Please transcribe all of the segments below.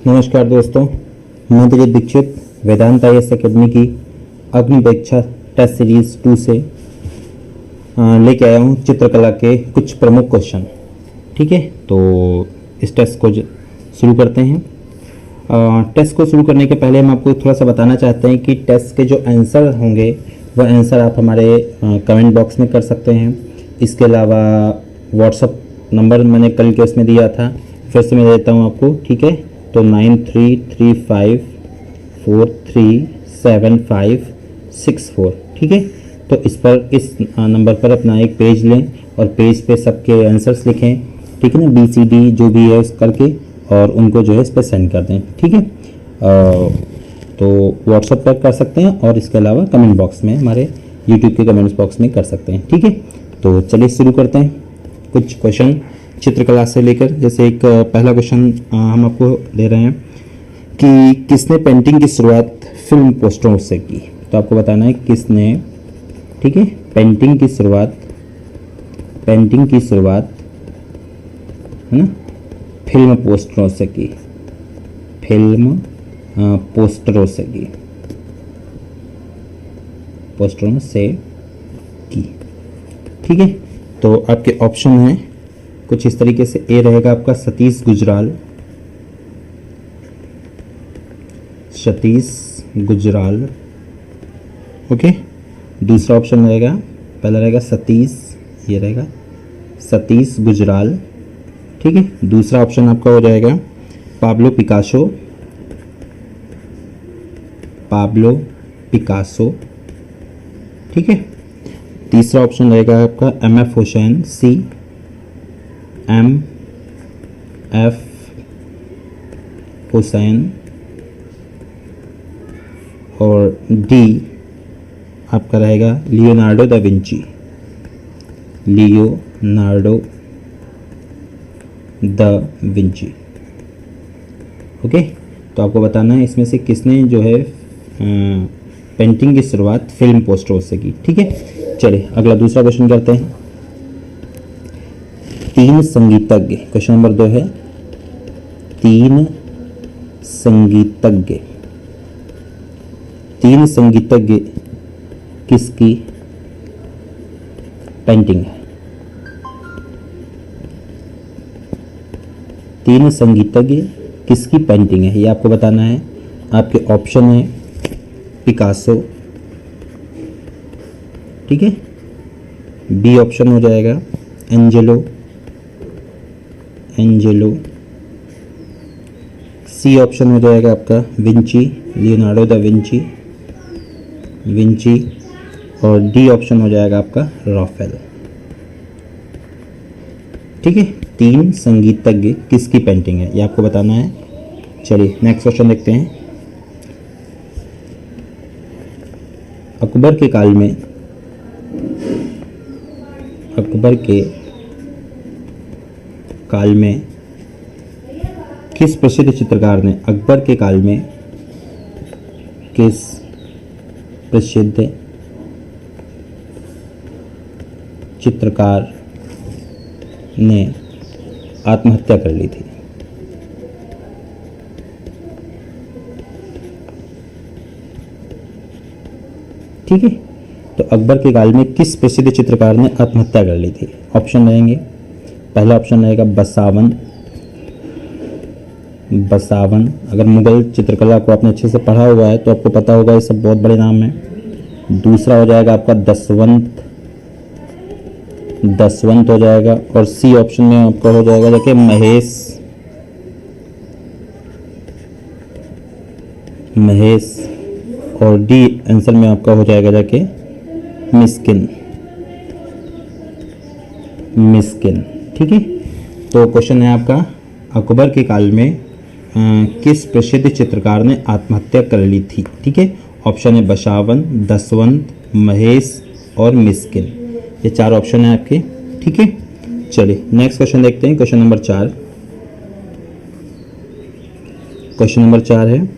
नमस्कार दोस्तों, मैं दिलीप दीक्षित वेदांत IAS अकेडमी की अग्नि परीक्षा टेस्ट सीरीज 2 से लेके आया हूँ चित्रकला के कुछ प्रमुख क्वेश्चन। ठीक है, तो इस टेस्ट को शुरू करते हैं। टेस्ट को शुरू करने के पहले हम आपको थोड़ा सा बताना चाहते हैं कि टेस्ट के जो आंसर होंगे वह आंसर आप हमारे कमेंट बॉक्स में कर सकते हैं। इसके अलावा व्हाट्सअप नंबर मैंने कल के उसमें दिया था, फिर से मैं देता हूँ आपको। ठीक है, तो 9335437564। ठीक है, तो इस नंबर पर अपना एक पेज लें और पेज पे सबके आंसर्स लिखें। ठीक है ना, BCD जो भी है उस करके और उनको जो है इस पर सेंड कर दें। ठीक है, तो व्हाट्सएप पर कर सकते हैं और इसके अलावा कमेंट बॉक्स में हमारे यूट्यूब के कमेंट्स बॉक्स में कर सकते हैं। ठीक है, तो चलिए शुरू करते हैं। कुछ क्वेश्चन चित्रकला से लेकर, जैसे एक पहला क्वेश्चन हम आपको दे रहे हैं कि किसने पेंटिंग की शुरुआत फिल्म पोस्टरों से की। तो आपको बताना है किसने, ठीक है, पेंटिंग की शुरुआत है ना फिल्म पोस्टरों से की, फिल्म पोस्टरों से की, पोस्टरों से की। ठीक है, तो आपके ऑप्शन हैं कुछ इस तरीके से। ए रहेगा आपका सतीश गुजराल, ओके। दूसरा ऑप्शन रहेगा, पहला रहेगा सतीश, ये रहेगा सतीश गुजराल। ठीक है, दूसरा ऑप्शन आपका हो जाएगा पाब्लो पिकासो। ठीक है, तीसरा ऑप्शन रहेगा आपका MF हुसैन, MF हुसैन। और डी आपका रहेगा लियोनार्डो दा विंची। ओके, तो आपको बताना है इसमें से किसने जो है पेंटिंग की शुरुआत फिल्म पोस्टरों से की। ठीक है, चलिए अगला दूसरा क्वेश्चन करते हैं। तीन संगीतज्ञ, क्वेश्चन नंबर 2 है, तीन संगीतज्ञ किसकी पेंटिंग है। तीन संगीतज्ञ किसकी पेंटिंग है, ये आपको बताना है। आपके ऑप्शन है पिकासो, ठीक है, बी ऑप्शन हो जाएगा एंजेलो, सी ऑप्शन हो जाएगा आपका लियोनार्डो दा विंची, और डी ऑप्शन हो जाएगा आपका राफेल। ठीक है, तीन संगीतज्ञ किसकी पेंटिंग है, ये आपको बताना है। चलिए नेक्स्ट क्वेश्चन देखते हैं। अकबर के काल में किस प्रसिद्ध चित्रकार ने, अकबर के काल में किस प्रसिद्ध चित्रकार ने आत्महत्या कर ली थी। ठीक है, तो अकबर के काल में किस प्रसिद्ध चित्रकार ने आत्महत्या कर ली थी। ऑप्शन रहेंगे, पहला ऑप्शन रहेगा बसावन। अगर मुगल चित्रकला को आपने अच्छे से पढ़ा हुआ है तो आपको पता होगा, ये सब बहुत बड़े नाम हैं। दूसरा हो जाएगा आपका दसवंत हो जाएगा, और सी ऑप्शन में आपका हो जाएगा देखिए महेश, और डी आंसर में आपका हो जाएगा जाके मिस्किन। ठीक है, तो क्वेश्चन है आपका अकबर के काल में किस प्रसिद्ध चित्रकार ने आत्महत्या कर ली थी। ठीक है, ऑप्शन है बसावन, दसवंत, महेश और मिस्किन। ये चार ऑप्शन है आपके। ठीक है, चलिए नेक्स्ट क्वेश्चन देखते हैं। क्वेश्चन नंबर 4 है,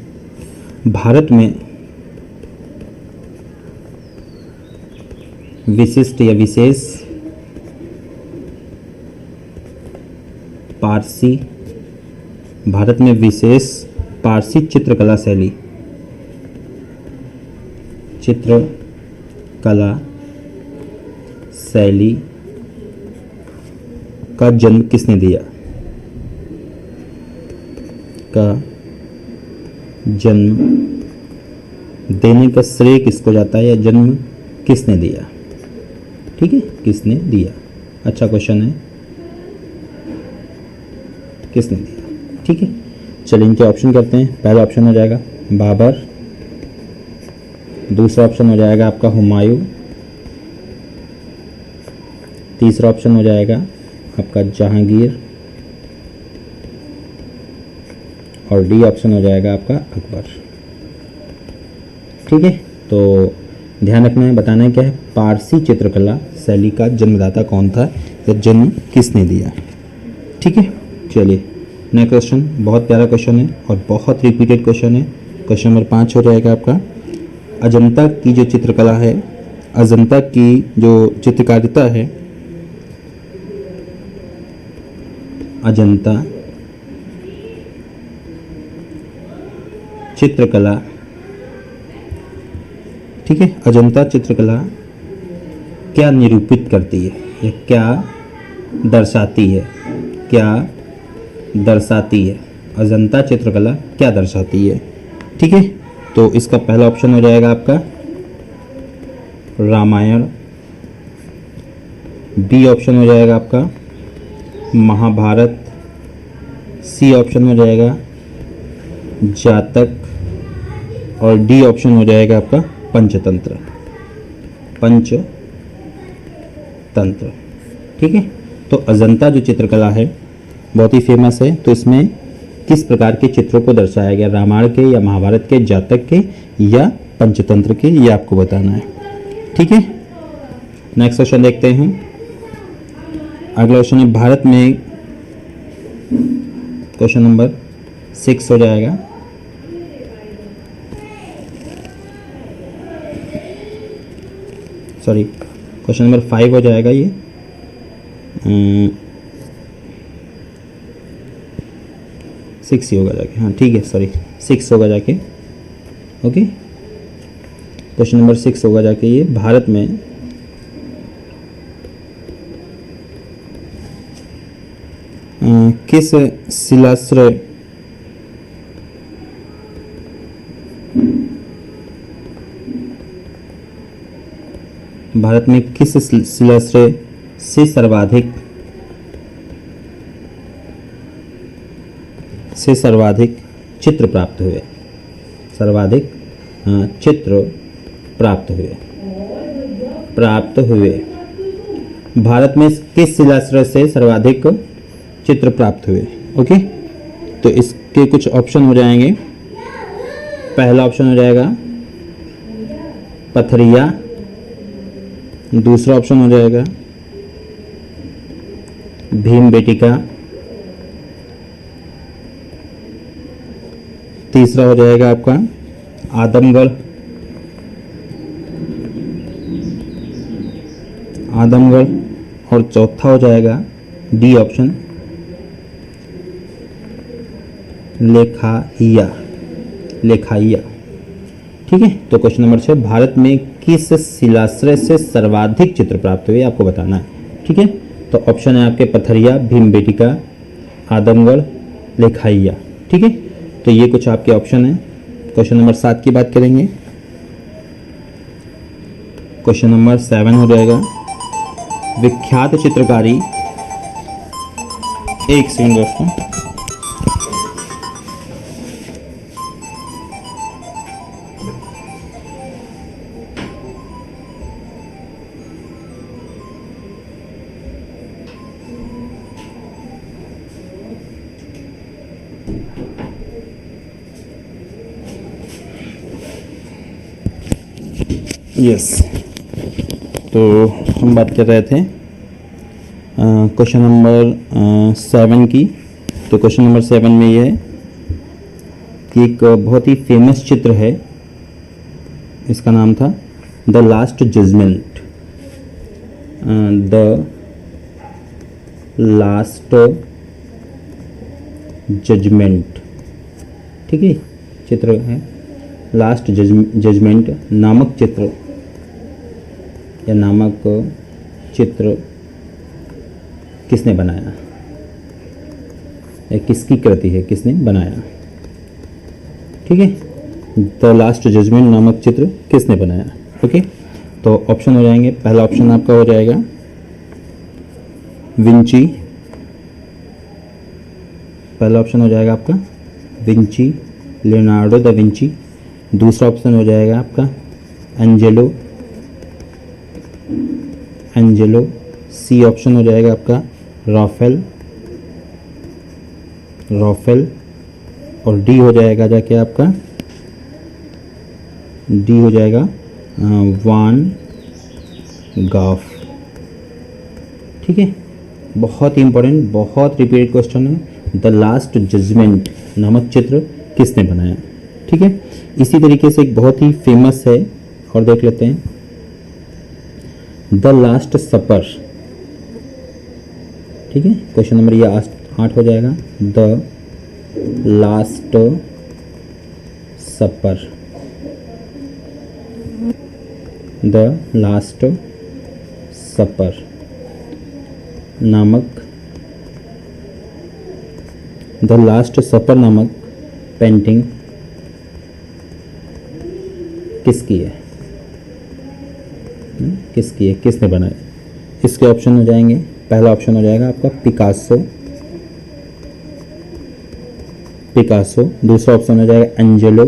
भारत में विशिष्ट या विशेष पारसी, भारत में विशेष पारसी चित्रकला शैली, चित्रकला शैली का जन्म किसने दिया, का जन्म देने का श्रेय किसको जाता है, या जन्म किसने दिया। ठीक है, किसने दिया, अच्छा क्वेश्चन है, किसने दिया। ठीक है, चलिए इनके ऑप्शन करते हैं। पहला ऑप्शन हो जाएगा बाबर, दूसरा ऑप्शन हो जाएगा आपका हुमायूं, तीसरा ऑप्शन हो जाएगा आपका जहांगीर, और डी ऑप्शन हो जाएगा आपका अकबर। ठीक है, तो ध्यान रखना है, बताना है क्या है, पारसी चित्रकला शैली का जन्मदाता कौन था या जन्म किसने दिया। ठीक है, चलिए नेक्स्ट क्वेश्चन, बहुत प्यारा क्वेश्चन है और बहुत रिपीटेड क्वेश्चन है। क्वेश्चन नंबर 5 हो जाएगा आपका, अजंता की जो चित्रकला है, अजंता की जो चित्रकारिता है, अजंता चित्रकला, ठीक है, अजंता चित्रकला क्या निरूपित करती है या क्या दर्शाती है, क्या दर्शाती है, अजंता चित्रकला क्या दर्शाती है। ठीक है, तो इसका पहला ऑप्शन हो जाएगा आपका रामायण, बी ऑप्शन हो जाएगा आपका महाभारत, सी ऑप्शन हो जाएगा जातक, और डी ऑप्शन हो जाएगा आपका पंचतंत्र, पंचतंत्र। ठीक है, तो अजंता जो चित्रकला है बहुत ही फेमस है, तो इसमें किस प्रकार के चित्रों को दर्शाया गया, रामायण के या महाभारत के, जातक के या पंचतंत्र के, ये आपको बताना है। ठीक है, नेक्स्ट क्वेश्चन देखते हैं। अगला क्वेश्चन है भारत में, क्वेश्चन नंबर 6 हो जाएगा, सॉरी क्वेश्चन नंबर 5 हो जाएगा ये, 6 ही होगा जाके, हाँ ठीक है, सॉरी 6 होगा जाके, ओके, क्वेश्चन नंबर 6 होगा जाके ये, भारत में किस शिलाश्रय भारत में किस शिलाश्रय से सर्वाधिक चित्र प्राप्त हुए, सर्वाधिक चित्र प्राप्त हुए, भारत में किस शिलाश्रय से सर्वाधिक चित्र प्राप्त हुए। ओके, तो इसके कुछ ऑप्शन हो जाएंगे। पहला ऑप्शन हो जाएगा पथरिया, दूसरा ऑप्शन हो जाएगा भीमबेटिका, तीसरा हो जाएगा आपका आदमगढ़, और चौथा हो जाएगा डी ऑप्शन लेखाइया। ठीक है, तो क्वेश्चन नंबर 6, भारत में किस शिलाश्रय से सर्वाधिक चित्र प्राप्त हुए आपको बताना है। ठीक है, तो ऑप्शन है आपके पथरिया, भीमबेटिका, आदमगढ़, लेखाइया। ठीक है, तो ये कुछ आपके ऑप्शन है। क्वेश्चन नंबर 7 की बात करेंगे। क्वेश्चन नंबर 7 हो जाएगा, विख्यात चित्रकारी, एक सेकंड दोस्तों, यस, तो हम बात कर रहे थे क्वेश्चन नंबर 7 की। तो क्वेश्चन नंबर 7 में ये है कि एक बहुत ही फेमस चित्र है, इसका नाम था the last judgement, the last judgement. ठीक है, चित्र है। लास्ट जजमेंट नामक चित्र या नामक चित्र किसने बनाया या किसकी कृति है, किसने बनाया, ठीक है। द लास्ट जजमेंट नामक चित्र किसने बनाया, ओके। तो ऑप्शन हो जाएंगे, पहला ऑप्शन आपका हो जाएगा विंची, पहला ऑप्शन हो जाएगा आपका विंची, लियोनार्डो दा विंची। दूसरा ऑप्शन हो जाएगा आपका एंजेलो, एंजेलो। सी ऑप्शन हो जाएगा आपका राफेल, राफेल। और डी हो जाएगा जाके आपका, डी हो जाएगा वान गाफ, ठीक है। बहुत ही इंपॉर्टेंट, बहुत रिपीटेड क्वेश्चन है। द लास्ट जजमेंट नामक चित्र किसने बनाया, ठीक है। इसी तरीके से एक बहुत ही फेमस है और देख लेते हैं, द लास्ट सपर, ठीक है। क्वेश्चन नंबर ये 8 हो जाएगा, the last supper, the last supper नामक, द लास्ट सपर नामक पेंटिंग किसकी है, किसकी है, किसने बनाई। इसके ऑप्शन हो जाएंगे, पहला ऑप्शन हो जाएगा आपका पिकासो, पिकासो। दूसरा ऑप्शन हो जाएगा एंजेलो,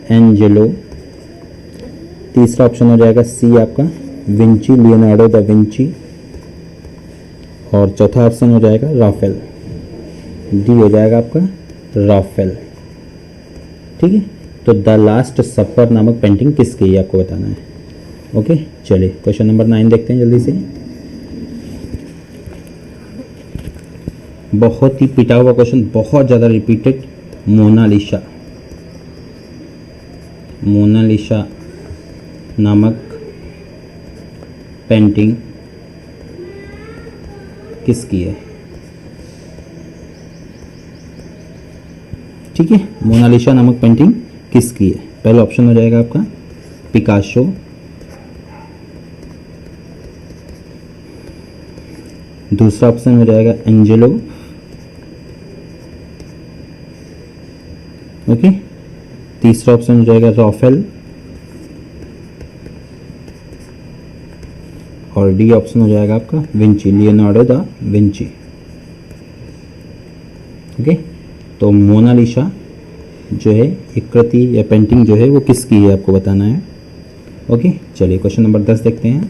एंजेलो। तीसरा ऑप्शन हो जाएगा सी आपका विंची, लियोनार्डो दा विंची। और चौथा ऑप्शन हो जाएगा राफेल, डी हो जाएगा आपका राफेल, ठीक है। तो द लास्ट सपर नामक पेंटिंग किसकी है आपको बताना है, ओके। चलिए क्वेश्चन नंबर 9 देखते हैं जल्दी से। बहुत ही पिटा हुआ क्वेश्चन, बहुत ज़्यादा रिपीटेड। मोनालिसा, मोनालिसा नामक पेंटिंग किसकी है, ठीक है। मोनालिसा नामक पेंटिंग किसकी है। पहला ऑप्शन हो जाएगा आपका पिकासो, दूसरा ऑप्शन हो जाएगा एंजेलो, ओके। तीसरा ऑप्शन हो जाएगा राफेल और डी ऑप्शन हो जाएगा आपका Vinci, Leonardo da Vinci, okay. तो मोनालिसा जो है एक कृति या पेंटिंग जो है वो किसकी है आपको बताना है, ओके। चलिए क्वेश्चन नंबर 10 देखते हैं।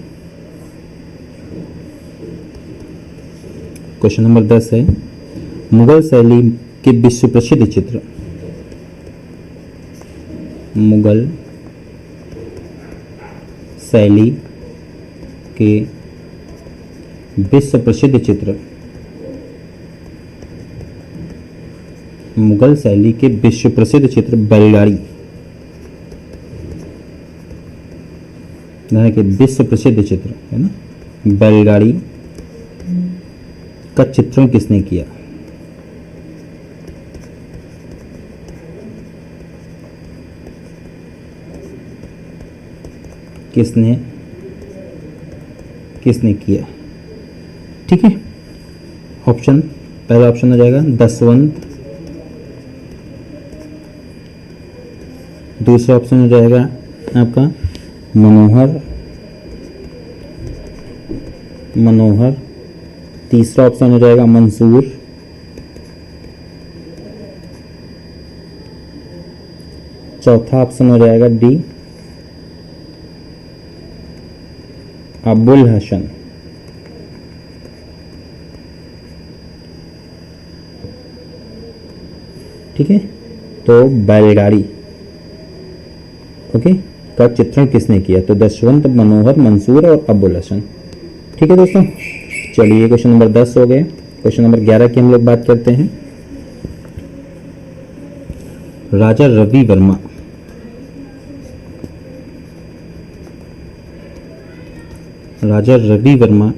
क्वेश्चन नंबर 10 है, मुगल शैली के विश्व प्रसिद्ध चित्र, मुगल शैली के विश्व प्रसिद्ध चित्र, मुगल शैली के विश्व प्रसिद्ध चित्र बैलगाड़ी, के विश्व प्रसिद्ध चित्र है ना, बैलगाड़ी का चित्रण किसने किया, किसने किसने किया, ठीक है। ऑप्शन, पहला ऑप्शन हो जाएगा दसवंत, दूसरा ऑप्शन हो जाएगा आपका मनोहर, मनोहर। तीसरा ऑप्शन हो जाएगा मंसूर, चौथा ऑप्शन हो जाएगा डी अबुल हसन, ठीक है। तो बैलगाड़ी, ओके, का चित्रण किसने किया, तो दशवंत, मनोहर, मंसूर और अबुल हसन, ठीक है दोस्तों। चलिए क्वेश्चन नंबर 10 हो गए। क्वेश्चन नंबर 11 की हम लोग बात करते हैं। राजा रवि वर्मा, राजा रवि वर्मा,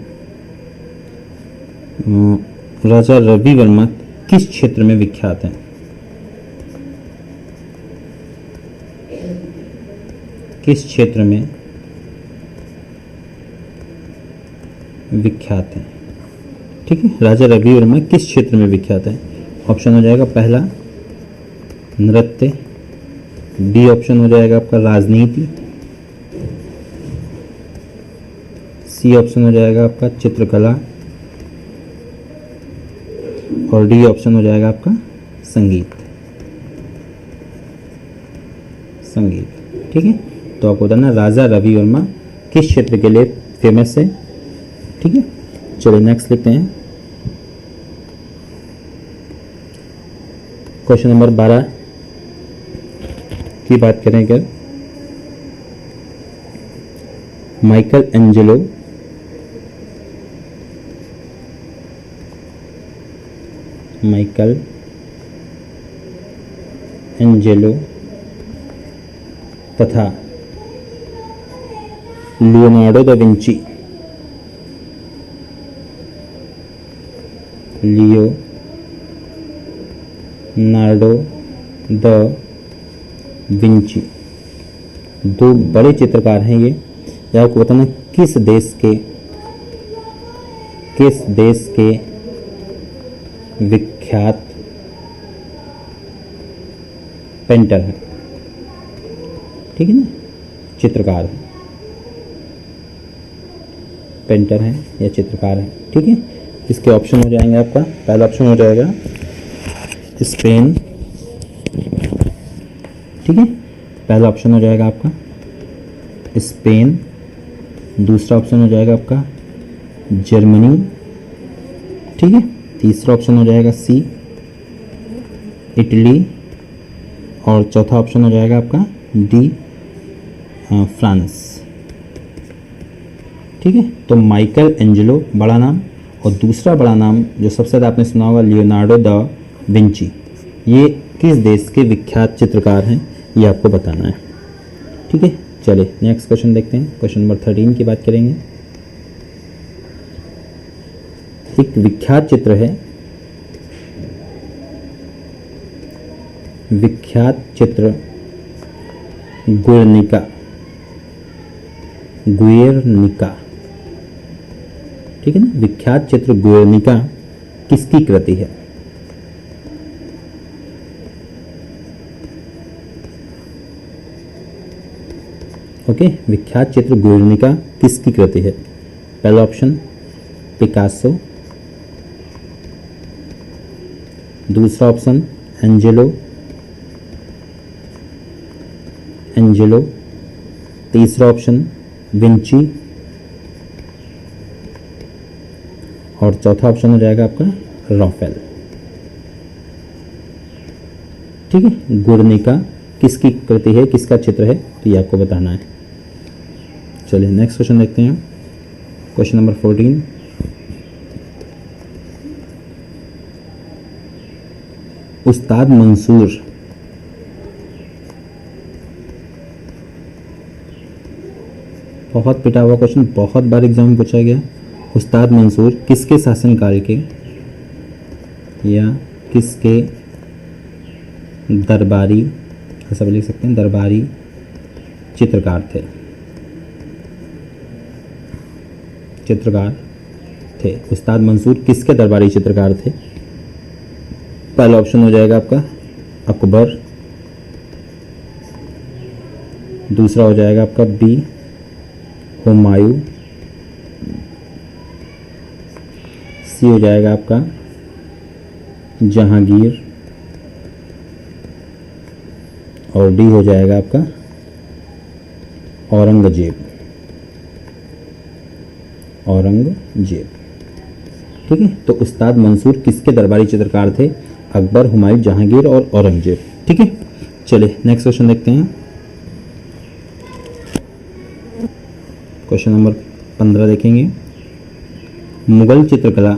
राजा रवि वर्मा किस क्षेत्र में विख्यात हैं? किस क्षेत्र में विख्यात हैं? ठीक है, राजा रवि वर्मा किस क्षेत्र में विख्यात है? ऑप्शन हो जाएगा पहला नृत्य, बी ऑप्शन हो जाएगा आपका राजनीति, सी ऑप्शन हो जाएगा आपका चित्रकला, और डी ऑप्शन हो जाएगा आपका संगीत। संगीत, ठीक है। तो आपको बताना राजा रवि वर्मा किस क्षेत्र के लिए फेमस है। ठीक है, चलिए नेक्स्ट लिखते हैं। क्वेश्चन नंबर 12 की बात करें अगर, माइकल एंजेलो तथा लियोनार्डो दा विंची दो बड़े चित्रकार हैं ये। या आपको बताना किस देश के विख्यात पेंटर हैं। ठीक है ना, चित्रकार है, पेंटर हैं या चित्रकार हैं। ठीक है, इसके ऑप्शन हो जाएंगे आपका, पहला ऑप्शन हो जाएगा स्पेन। ठीक है, पहला ऑप्शन हो जाएगा आपका स्पेन, दूसरा ऑप्शन हो जाएगा आपका जर्मनी। ठीक है, तीसरा ऑप्शन हो जाएगा सी इटली, और चौथा ऑप्शन हो जाएगा आपका डी फ्रांस। ठीक है, तो माइकल एंजेलो बड़ा नाम, और दूसरा बड़ा नाम जो सबसे ज़्यादा आपने सुना होगा लियोनार्डो दा विंची। ये किस देश के विख्यात चित्रकार हैं ये आपको बताना है। ठीक है, चलिए नेक्स्ट क्वेश्चन देखते हैं। क्वेश्चन नंबर 13 की बात करेंगे। एक विख्यात चित्र है, विख्यात चित्र गुएर्निका। ठीक है ना, विख्यात चित्र गुएर्निका किसकी कृति है? ओके, विख्यात चित्र गुएर्निका किसकी कृति है? पहला ऑप्शन पिकासो, दूसरा ऑप्शन एंजेलो, तीसरा ऑप्शन विंची, और चौथा ऑप्शन हो जाएगा आपका राफेल। ठीक है, गुएर्निका किसकी कृति है, किसका चित्र है, तो ये आपको बताना है। चलिए नेक्स्ट क्वेश्चन देखते हैं। क्वेश्चन नंबर 14, उस्ताद मंसूर बहुत पिटा हुआ क्वेश्चन, बहुत बार एग्जाम में पूछा गया। उस्ताद मंसूर किसके शासनकाल के या किसके दरबारी, ऐसा भी लिख सकते हैं, दरबारी चित्रकार थे। उस्ताद मंसूर किसके दरबारी चित्रकार थे? पहला ऑप्शन हो जाएगा आपका अकबर, दूसरा हो जाएगा आपका बी हुमायूं, सी हो जाएगा आपका जहांगीर, और डी हो जाएगा आपका औरंगजेब। ठीक है, तो उस्ताद मंसूर किसके दरबारी चित्रकार थे? अकबर, हुमायूं, जहांगीर और औरंगजेब। ठीक है, चलिए नेक्स्ट क्वेश्चन देखते हैं। क्वेश्चन नंबर 15 देखेंगे। मुगल चित्रकला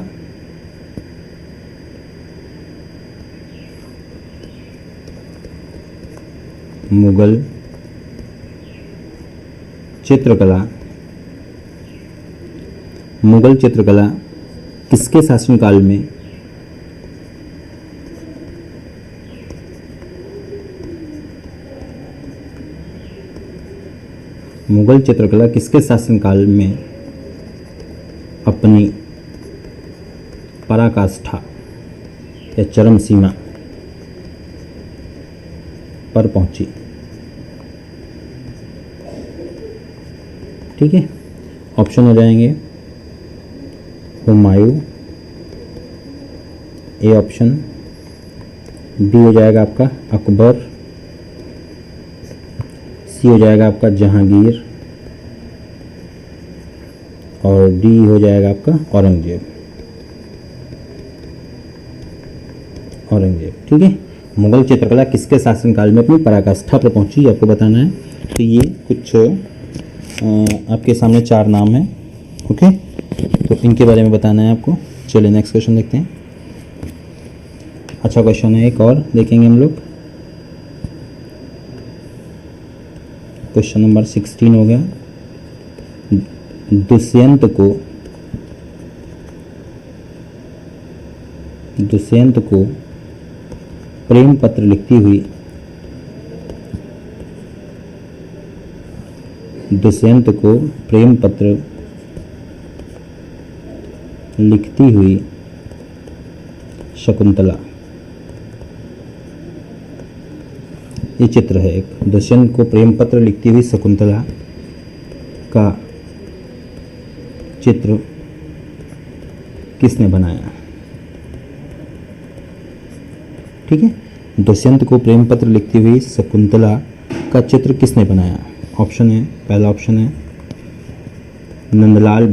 मुगल चित्रकला किसके शासनकाल में मुगल चित्रकला किसके शासनकाल में अपनी पराकाष्ठा या चरम सीमा पर पहुंची? ठीक है, ऑप्शन हो जाएंगे हुमायूं, ए ऑप्शन, बी हो जाएगा आपका अकबर, सी हो जाएगा आपका जहांगीर, और डी हो जाएगा आपका औरंगजेब। औरंगजेब, ठीक है। मुगल चित्रकला किसके शासनकाल में अपनी पराकाष्ठा पर पहुंची, आपको बताना है। तो ये कुछ आपके सामने 4 नाम हैं, ओके, तो इनके बारे में बताना है आपको। चलिए नेक्स्ट क्वेश्चन देखते हैं। अच्छा क्वेश्चन है, एक और देखेंगे हम लोग। क्वेश्चन नंबर 16 हो गया। दुष्यंत को प्रेम पत्र लिखती हुई शकुंतला, ये चित्र है एक। दुष्यंत को प्रेम पत्र लिखती हुई शकुंतला का चित्र किसने बनाया? ठीक है, दुष्यंत को प्रेम पत्र लिखती हुई शकुंतला का चित्र किसने बनाया? ऑप्शन है, पहला ऑप्शन है नंदलाल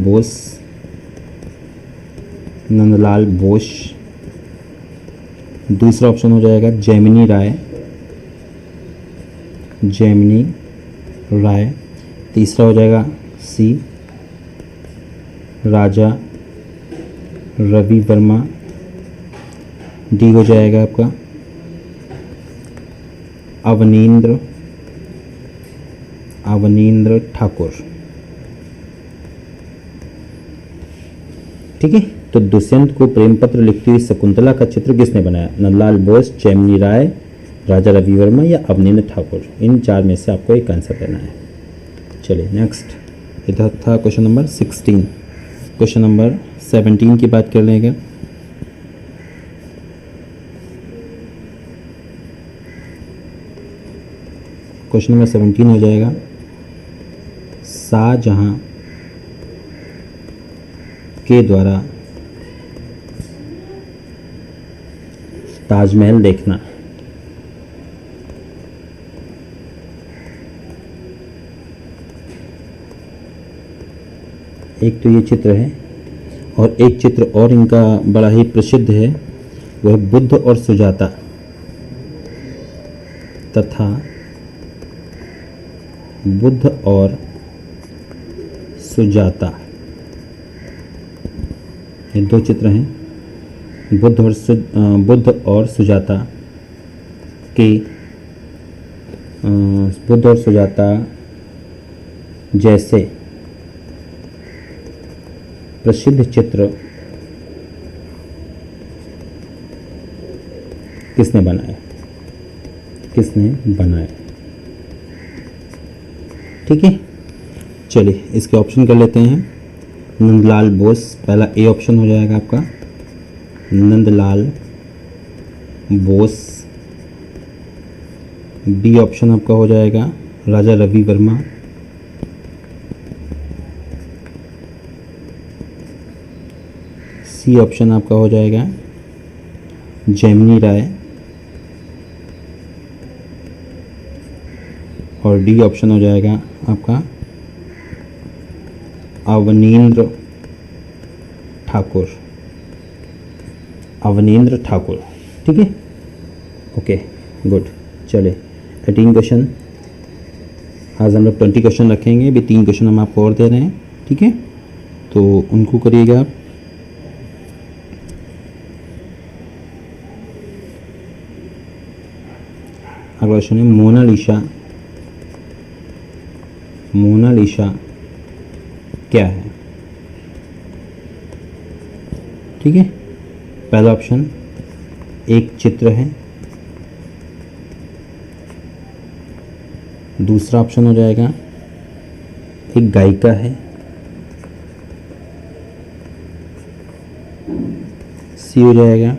बोस, दूसरा ऑप्शन हो जाएगा जैमिनी राय, तीसरा हो जाएगा सी राजा रवि वर्मा, डी हो जाएगा आपका अवनींद्र ठाकुर। ठीक है, तो दुष्यंत को प्रेम पत्र लिखती हुई शकुंतला का चित्र किसने बनाया? नंदलाल बोस, जैमिनी राय, राजा रवि वर्मा या अवनींद्र ठाकुर। इन 4 में से आपको एक आंसर देना है। चलिए नेक्स्ट, इधर था क्वेश्चन नंबर 16। क्वेश्चन नंबर 17 की बात कर लेंगे। क्वेश्चन नंबर 17 हो जाएगा, शाहजहां के द्वारा ताजमहल देखना। एक तो ये चित्र है और एक चित्र और इनका बड़ा ही प्रसिद्ध है, वह बुद्ध और सुजाता तथा बुद्ध और सुजाता, ये 2 चित्र हैं। बुद्ध और सुजाता जैसे प्रसिद्ध चित्र किसने बनाया? ठीक है, चलिए इसके ऑप्शन कर लेते हैं। नंदलाल बोस, पहला ए ऑप्शन हो जाएगा आपका नंदलाल बोस, बी ऑप्शन आपका हो जाएगा राजा रवि वर्मा, सी ऑप्शन आपका हो जाएगा जैमिनी राय, और डी ऑप्शन हो जाएगा आपका अवनींद्र ठाकुर। ठीक है, ओके गुड। चले 18 क्वेश्चन, आज हम लोग 20 क्वेश्चन रखेंगे। अभी 3 क्वेश्चन हम आपको और दे रहे हैं, ठीक है, तो उनको करिएगा आप। अगला क्वेश्चन है मोनालिसा क्या है? ठीक है, पहला ऑप्शन एक चित्र है, दूसरा ऑप्शन हो जाएगा एक गायिका है, सी हो जाएगा।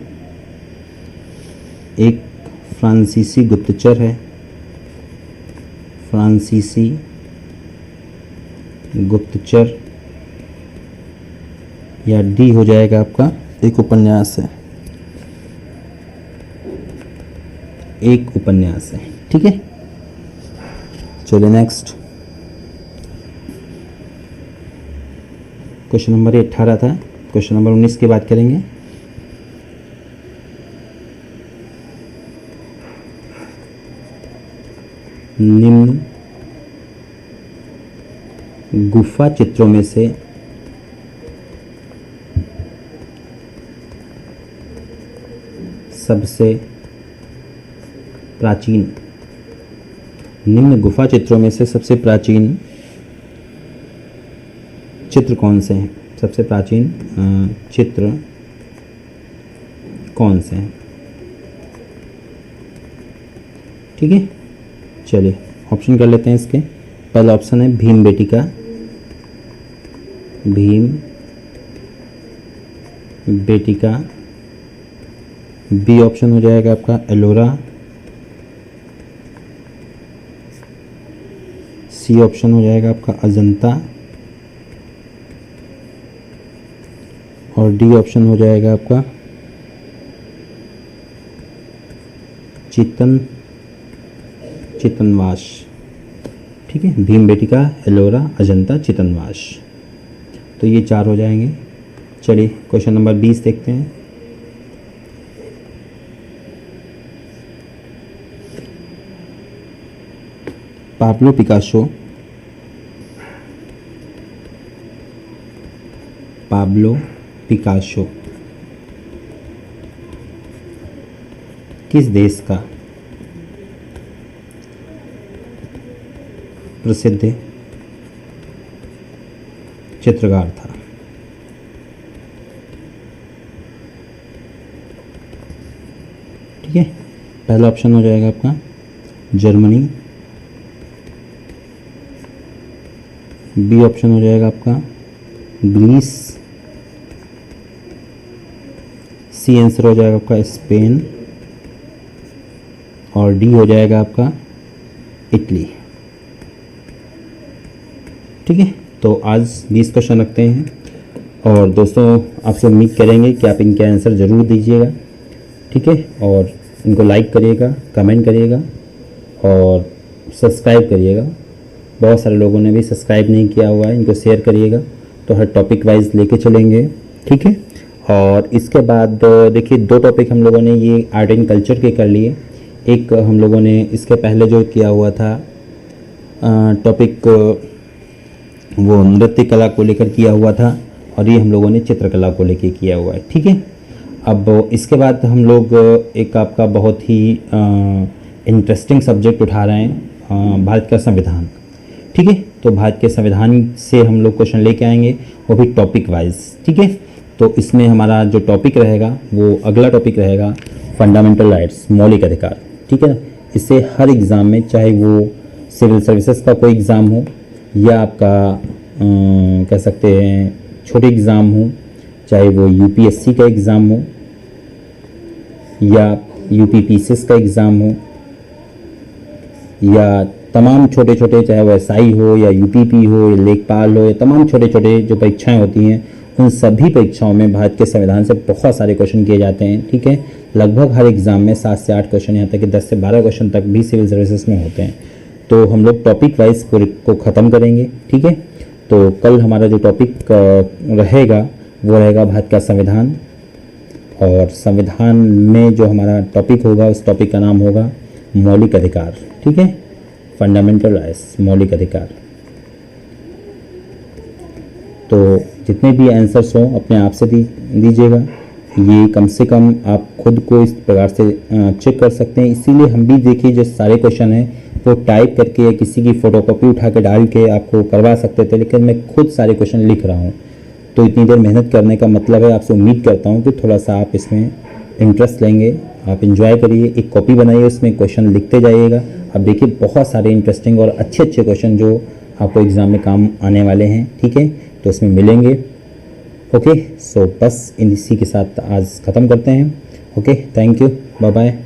एक फ्रांसीसी गुप्तचर है, फ्रांसीसी गुप्तचर, या डी हो जाएगा आपका एक उपन्यास है, एक उपन्यास है। ठीक है, चलिए नेक्स्ट क्वेश्चन नंबर 18 था। क्वेश्चन नंबर 19 की बात करेंगे। निम्न गुफा चित्रों में से सबसे प्राचीन, निम्न गुफा चित्रों में से सबसे प्राचीन चित्र कौन से हैं? सबसे प्राचीन चित्र कौन से हैं? ठीक है, चलिए ऑप्शन कर लेते हैं इसके। पहला ऑप्शन है भीमबेटिका, भीम बेटिका। बी ऑप्शन हो जाएगा आपका एलोरा। सी ऑप्शन हो जाएगा आपका अजंता और डी ऑप्शन हो जाएगा आपका चितनवास। ठीक है, भीमबेटिका, एलोरा, अजंता, चितनवास, तो ये 4 हो जाएंगे। चलिए क्वेश्चन नंबर 20 देखते हैं। पाब्लो पिकासो, पाब्लो पिकासो किस देश का प्रसिद्ध चित्रकार था? ठीक है, पहला ऑप्शन हो जाएगा आपका जर्मनी। बी ऑप्शन हो जाएगा आपका ग्रीस। सी आंसर हो जाएगा आपका स्पेन और डी हो जाएगा आपका इटली। ठीक है, तो आज 20 क्वेश्चन रखते हैं और दोस्तों आपसे उम्मीद करेंगे कि आप इनके आंसर ज़रूर दीजिएगा। ठीक है, और इनको लाइक करिएगा, कमेंट करिएगा और सब्सक्राइब करिएगा। बहुत सारे लोगों ने भी सब्सक्राइब नहीं किया हुआ है, इनको शेयर करिएगा। तो हर टॉपिक वाइज लेके चलेंगे। ठीक है, और इसके बाद देखिए 2 टॉपिक हम लोगों ने ये आर्ट एंड कल्चर के कर लिए। एक हम लोगों ने इसके पहले जो किया हुआ था टॉपिक वो नृत्य कला को लेकर किया हुआ था और ये हम लोगों ने चित्रकला को लेकर किया हुआ है। ठीक है, अब इसके बाद हम लोग एक आपका बहुत ही इंटरेस्टिंग सब्जेक्ट उठा रहे हैं, भारत का संविधान। ठीक है, तो भारत के संविधान से हम लोग क्वेश्चन लेके आएंगे, वो भी टॉपिक वाइज। ठीक है, तो इसमें हमारा जो टॉपिक रहेगा वो अगला टॉपिक रहेगा फंडामेंटल राइट्स, मौलिक अधिकार। ठीक है, इससे हर एग्ज़ाम में, चाहे वो सिविल सर्विसेज का कोई एग्ज़ाम हो या आपका कह सकते हैं छोटे एग्ज़ाम हो, चाहे वो यूपीएससी का एग्ज़ाम हो या यूपीपीसीएस का एग्ज़ाम हो या तमाम छोटे छोटे, चाहे वो एसआई हो या यूपीपी हो या लेखपाल हो या तमाम छोटे छोटे जो परीक्षाएं होती हैं, उन सभी परीक्षाओं में भारत के संविधान से बहुत सारे क्वेश्चन किए जाते हैं। ठीक है, लगभग हर एग्ज़ाम में 7 से 8 क्वेश्चन, यहाँ तक कि 10 से 12 क्वेश्चन तक भी सिविल सर्विसेज में होते हैं। तो हम लोग टॉपिक वाइज को ख़त्म करेंगे। ठीक है, तो कल हमारा जो टॉपिक रहेगा वो रहेगा भारत का संविधान, और संविधान में जो हमारा टॉपिक होगा उस टॉपिक का नाम होगा मौलिक अधिकार। ठीक है, फंडामेंटल राइट्स, मौलिक अधिकार। तो जितने भी आंसर्स हों अपने आप से दीजिएगा। ये कम से कम आप खुद को इस प्रकार से चेक कर सकते हैं। इसीलिए हम भी देखिए जो सारे क्वेश्चन हैं वो टाइप करके या किसी की फ़ोटोकॉपी उठा के डाल के आपको करवा सकते थे, लेकिन मैं खुद सारे क्वेश्चन लिख रहा हूँ। तो इतनी देर मेहनत करने का मतलब है, आपसे उम्मीद करता हूँ कि थोड़ा सा आप इसमें इंटरेस्ट लेंगे, आप इंजॉय करिए। एक कॉपी बनाइए, उसमें क्वेश्चन लिखते जाइएगा। अब देखिए बहुत सारे इंटरेस्टिंग और अच्छे अच्छे क्वेश्चन जो आपको एग्ज़ाम में काम आने वाले हैं, ठीक है, तो इसमें मिलेंगे। ओके, सो बस इसी के साथ आज ख़त्म करते हैं। Okay, thank you, bye bye.